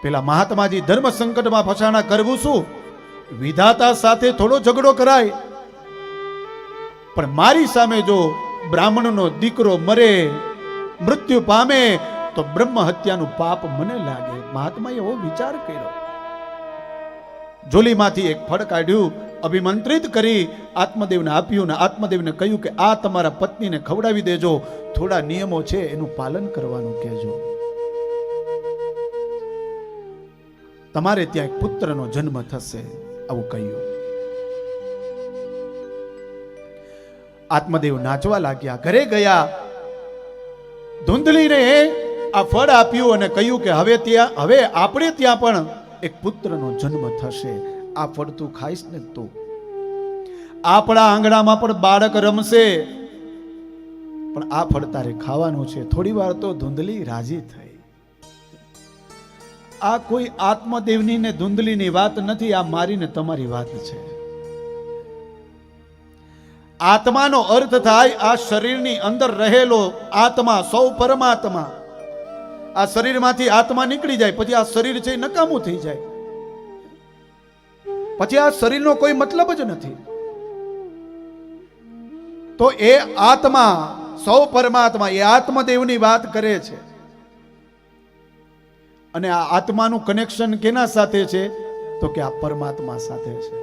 પેલા મહાત્માજી ધર્મ સંકટમાં ફસાણા, કરવું શું? વિધાતા સાથે થોડો ઝઘડો કરાય, પણ મારી સામે જો બ્રાહ્મણનો દીકરો મરે, મૃત્યુ પામે, તો બ્રહ્મ હત્યાનું પાપ મને લાગે. મહાત્માએ એવો વિચાર કર્યો. જોલીમાંથી એક ફળ કાઢ્યું, અભિમંત્રિત કરી આત્મદેવને આપ્યું, ને આત્મદેવને કહ્યું કે આ તમારા પત્નીને ખવડાવી દેજો, થોડા નિયમો છે એનું પાલન કરવાનું કહેજો. તમારે ત્યાં એક પુત્રનો જન્મ થશે, આવું કહ્યું. આત્મદેવ નાચવા લાગ્યા, ઘરે ગયા, ધૂંધલીને આ ફળ આપ્યું અને કહ્યું કે હવે આપણે ત્યાં પણ એક પુત્રનો જન્મ થશે. આ ફળ તું ખાઈશ ને, તું આપણા આંગણામાં પણ બાળક રમશે, પણ આ ફળ તારે ખાવાનું છે. થોડી વાર તો ધૂંધલી રાજી થઈ. આ કોઈ આત્મદેવની ને ધૂંધલીની વાત નથી, આ મારી ને તમારી વાત છે. આત્માનો અર્થ થાય આ શરીરની અંદર રહેલો આત્મા, સૌ પરમાત્મા. આ શરીરમાંથી આત્મા નીકળી જાય પછી આ શરીર છે એ નકામું થઈ જાય, પછી આ શરીરનો કોઈ મતલબ જ નથી. તો એ આત્મા, સૌ પરમાત્મા, એ આત્મદેવની વાત કરે છે. અને આ આત્માનું કનેક્શન કેના સાથે છે? તો કે આ પરમાત્મા સાથે છે.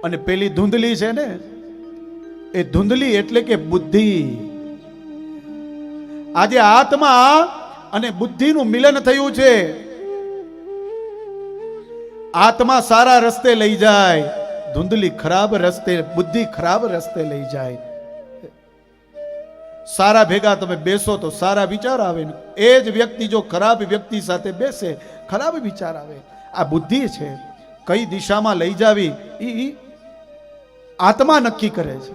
અને પેલી ધૂંધલી છે ને, એ ધૂંધલી એટલે કે બુદ્ધિ. આજે આત્મા અને બુદ્ધિનું મિલન થયું છે. આત્મા સારા રસ્તે લઈ જાય, ધૂંધલી ખરાબ રસ્તે, બુદ્ધિ ખરાબ રસ્તે લઈ જાય. સારા ભેગા તમે બેસો તો સારા વિચાર આવે, એ જ વ્યક્તિ જો ખરાબ વ્યક્તિ સાથે બેસે, ખરાબ વિચાર આવે. આ બુદ્ધિ છે, કઈ દિશામાં લઈ જાવી એ આત્મા નક્કી કરે છે.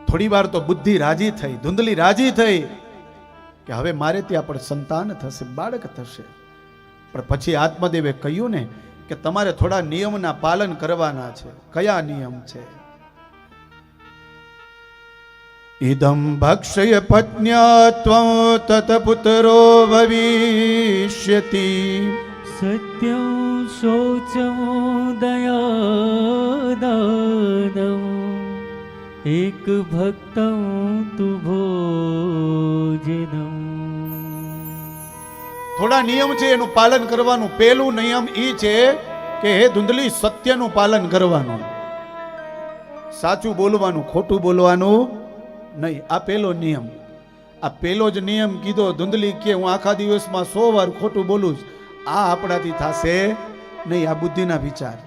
થોડી વાર તો બુદ્ધિ રાજી થઈ, ધૂંધલી રાજી થઈ કે હવે મારે ત્યાં પણ સંતાન થશે, બાળક થશે. પણ પછી આત્મદેવે કહ્યું ને કે તમારે થોડા નિયમના પાલન કરવાના છે. કયા નિયમ છે? ઇદમ ભક્ષય પત્ન્યત્વં તત પુત્રો ભવિષ્યતિ સત્યં શૌચં દયાદાનં એક ભક્તં તુ ભોજનમ. થોડા નિયમ છે એનું પાલન કરવાનું. પહેલું નિયમ એ છે કે હે ધૂંધલી, સત્યનું પાલન કરવાનું, સાચું બોલવાનું, ખોટું બોલવાનું નહીં. આ પહેલો નિયમ. આ પહેલો જ નિયમ કીધો. ધૂંધલી કે હું આખા દિવસમાં 100 વાર ખોટું બોલું, આ આપણાથી થશે નહીં. આ બુદ્ધિના વિચાર.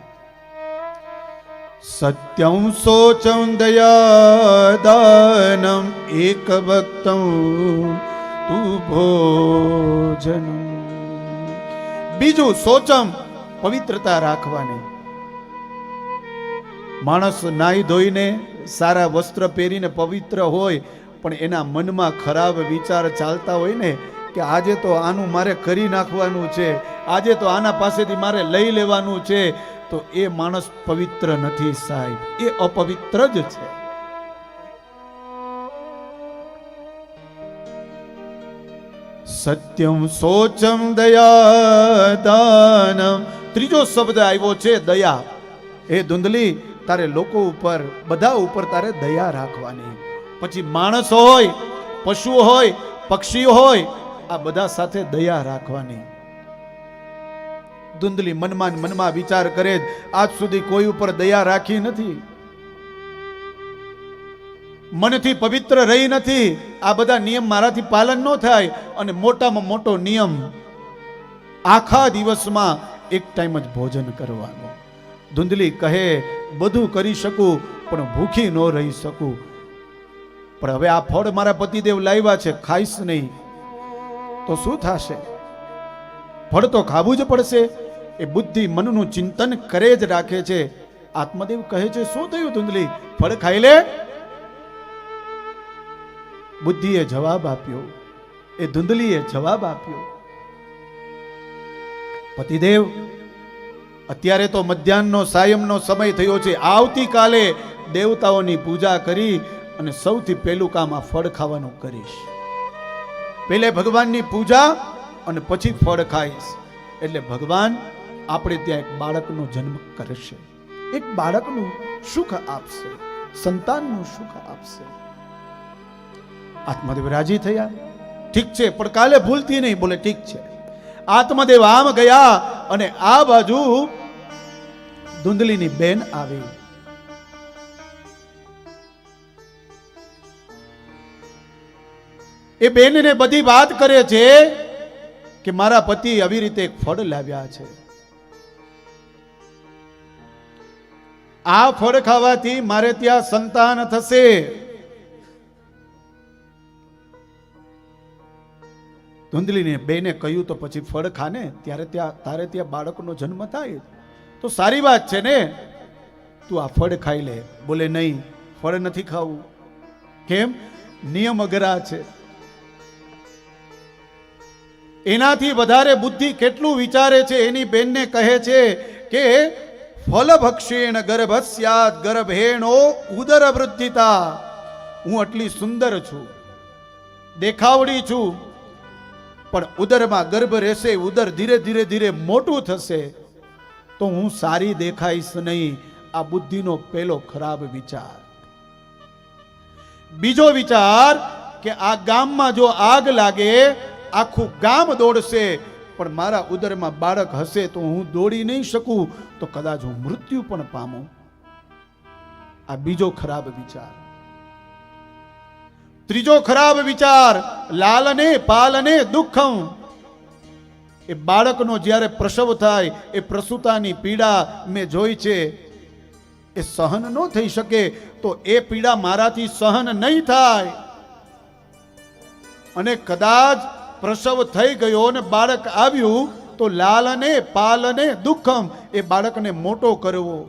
સત્યં શોચં દયાદાનમ એક ભક્તં તુ ભોજનમ. બીજું શોચમ, પવિત્રતા રાખવાની. માણસ નાહી ધોઈને સારા વસ્ત્ર પહેરીને પવિત્ર હોય, પણ એના મનમાં ખરાબ વિચાર ચાલતા હોય ને કે આજે તો આનું મારે કરી નાખવાનું છે, આજે તો આના પાસેથી મારે લઈ લેવાનું છે, તો એ માણસ પવિત્ર નથી સાહેબ, એ અપવિત્ર જ છે. સત્યમ શોચમ દયાદાનમ. ત્રીજો શબ્દ આવ્યો છે દયા. એ ધૂંધલી, તારે લોકો ઉપર, બધા ઉપર તારે દયા રાખવાની. પછી માણસ હોય, પશુ હોય, પક્ષી હોય, આ બધા સાથે દયા રાખવાની. ધૂંધલી મનમાં વિચાર કરે, આજ સુધી કોઈ ઉપર દયા રાખી નથી, મનથી પવિત્ર રહી નથી. આ બધા નિયમ મારાથી પાલન ન થાય. અને મોટામાં મોટો નિયમ, આખા દિવસમાં એક ટાઈમ જ ભોજન કરવાનું. ધૂંધલી કહે બધું કરી શકું પણ ભૂખી ન રહી શકું. પણ હવે આ ફળ મારા પતિદેવ લાવ્યા છે, ખાઈશ નહીં તો શું થશે? ફળ તો ખાવું જ પડશે. એ બુદ્ધિ મનનું ચિંતન કરે જ રાખે છે. આત્મદેવ કહે છે શું થયું ધૂંધલી, ફળ ખાઈ લે. બુદ્ધિએ જવાબ આપ્યો, એ ધૂંધલીએ જવાબ આપ્યો, પતિદેવ અત્યારે તો મધ્યાહનનો સાયમનો સમય થયો છે, આવતીકાલે દેવતાઓની પૂજા કરી અને સૌથી પહેલું કામ આ ફળ ખાવાનું કરીશ. પહેલે ભગવાનની પૂજા અને પછી ફળ ખાઈશ. એટલે ભગવાન આપણે ત્યાં એક બાળકનો જન્મ કરશે, એક બાળકનું સુખ આપશે, સંતાનનું સુખ આપશે. આત્મદેવ રાજી થયા. ઠીક છે, પણ કાલે ભૂલતી નહીં. બોલે ઠીક છે. આત્મદેવ આમ ગયા અને આ બાજુ ધુંધલીની બેન આવી. એ બેનને બધી વાત કરે છે કે મારા પતિ આવી રીતે એક ફળ લાવ્યા છે. આ ફળ ખાવાથી મારે ત્યાં સંતાન થશે. ધુંધલીને બેને કહ્યું તો પછી ફળ ખાને, ત્યારે તારે ત્યાં બાળકનો જન્મ થાય તો સારી વાત છે ને, તું આ ફળ ખાઈ લે. બોલે નહીં, ફળ નથી ખાવું. કેમ? નિયમ અઘરા છે. એનાથી વધારે બુદ્ધિ કેટલું વિચારે છે. એની બેનને કહે છે કે ફલ ભક્ષેણ ગર્ભસ્યાત ગર્ભેણો ઉદર વૃદ્ધિતા. હું આટલી સુંદર છું, દેખાવડી છું, પણ ઉદરમાં ગર્ભ રહેશે, ઉદર ધીરે ધીરે ધીરે મોટું થશે તો હું સારી દેખાઈશ નહીં. આ બુદ્ધિનો પહેલો ખરાબ વિચાર. બીજો વિચાર કે આ ગામમાં જો આગ લાગે, આખું ગામ દોડશે, પણ મારા ઉદરમાં બાળક હશે તો હું દોડી નહીં શકું, તો કદાચ હું મૃત્યુ પણ પામું. આ બીજો ખરાબ વિચાર. ત્રીજો ખરાબ વિચાર, લાલને પાલને દુઃખમ. એ બાળકનો જ્યારે પ્રસવ થાય, એ પ્રસૂતાની પીડા મેં જોઈ છે, એ સહન ન થઈ શકે તો એ પીડા મારાથી સહન નહીં થાય. અને કદાચ પ્રસવ થઈ ગયો અને બાળક આવ્યું તો લાલને પાલને દુઃખમ. એ બાળકને મોટો કરવો,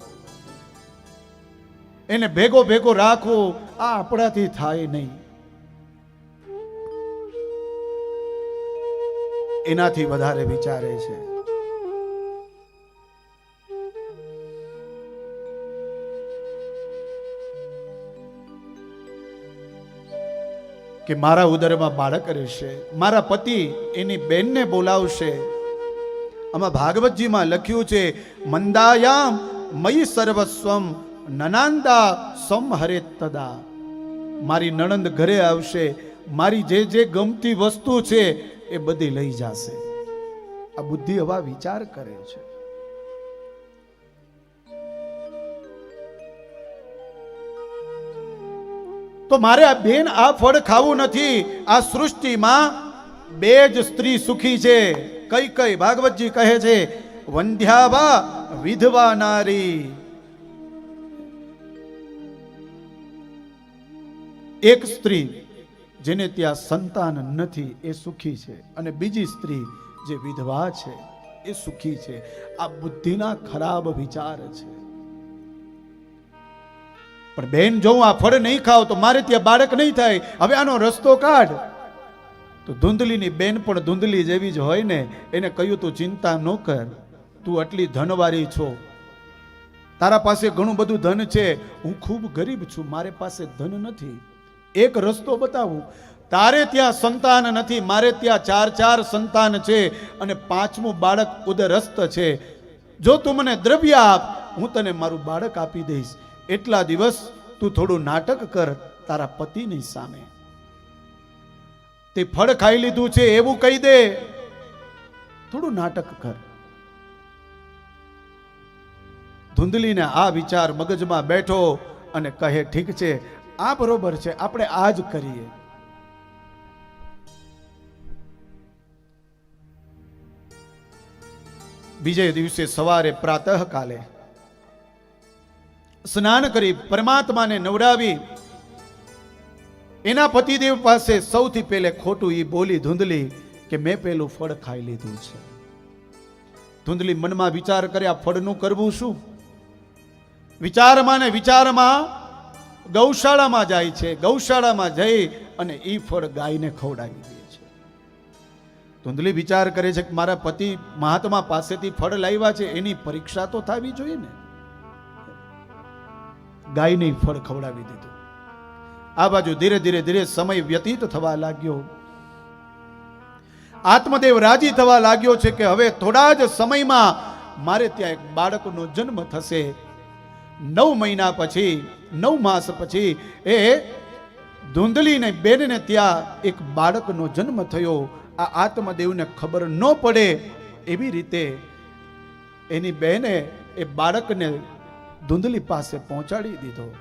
એને ભેગો ભેગો રાખવો, આ આપણાથી થાય નહીં. એનાથી વધારે વિચારે છે. કે મારા ઉદરમાં બાળક રહેશે, મારા પતિ એની બેનને બોલાવશે. આમાં ભાગવતજીમાં લખ્યું છે, મંદાયામ મયી સર્વસ્વમ નનાંદા સંહરે તદા. મારી નણંદ ઘરે આવશે, મારી જે જે ગમતી વસ્તુ છે એ બધી લઈ જશે. આ બુદ્ધિ હવા વિચાર કરે છે. તો મારે આ બેન આ ફળ ખાવું નથી. આ સૃષ્ટિમાં બે જ સ્ત્રી સુખી છે. કઈ કઈ? ભાગવતજી કહે છે, વંધ્યાવા વિધવા નારી. એક સ્ત્રી જેને ત્યાં સંતાન નથી એ સુખી છે, અને બીજી સ્ત્રી જે વિધવા છે એ સુખી છે. આ બુદ્ધિના ખરાબ વિચાર છે. પણ બેન, જો હું આ ફળ નહીં ખાવ તો મારે ત્યાં બાળક નહીં થાય, હવે આનો રસ્તો કાઢ. તો ધુંધલીની બેન પણ ધુંધલી જેવી જ હોય ને, એને કહ્યું તું ચિંતા ન કર, તું આટલી ધનવાળી છો, તારા પાસે ઘણું બધું ધન છે, હું ખૂબ ગરીબ છું, મારે પાસે ધન નથી. એક રસ્તો બતાવું, તારે ત્યાં સંતાન નથી, મારે ત્યાં 4 સંતાન છે, અને 5મું બાળક ઉદરસ્થ છે. જો તું મને દ્રવ્ય આપ, હું તને મારું બાળક આપી દઈશ. એટલા દિવસ તું થોડું નાટક કર તારા પતિની સામે. તે ફળ ખાઈ લીધું છે એવું કહી દે, થોડું નાટક કર. ધુંધલીને આ વિચાર મગજમાં બેઠો અને કહે, ઠીક છે, આ બરોબર છે, આપણે આ જ કરીએ. બીજે દિવસે સવારે પ્રાતઃ કાલે સ્નાન કરી પરમાત્માને નવડાવી એના પતિદેવ પાસે સૌથી પહેલે ખોટું ઈ બોલી ધુંધલી કે મેં પેલું ફળ ખાઈ લીધું છે. ધુંધલી મનમાં વિચાર કરે, આ ફળનું કરવું શું? વિચારમાં ને વિચારમાં ગૌશાળામાં જાય છે. ગૌશાળામાં જઈ અને ઈ ફળ ગાયને ખવડાવી દે છે. ધુંધલી વિચાર કરે છે કે મારા પતિ મહાત્મા પાસેથી ફળ લાવ્યા છે, એની પરીક્ષા તો થવી જોઈએ ને. ગાયને ફળ ખવડાવી દીધું. આ બાજુ ધીરે ધીરે ધીરે સમય વ્યતીત થવા લાગ્યો. આત્મદેવ રાજી થવા લાગ્યો છે કે હવે થોડા જ સમયમાં મારે ત્યાં એક બાળકનો જન્મ થશે. 9 મહિના પછી, 9 માસ પછી એ ધૂંધલીને બેનને ત્યાં એક બાળકનો જન્મ થયો. આ આત્મદેવને ખબર ન પડે એવી રીતે એની બહેને એ બાળકને ધૂંધલી પાસે પહોંચાડી દીધો.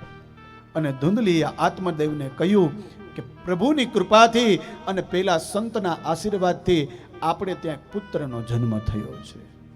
અને ધૂંધલીએ આત્મદેવને કહ્યું કે પ્રભુની કૃપાથી અને પેલા સંતના આશીર્વાદથી આપણે ત્યાં પુત્રનો જન્મ થયો છે.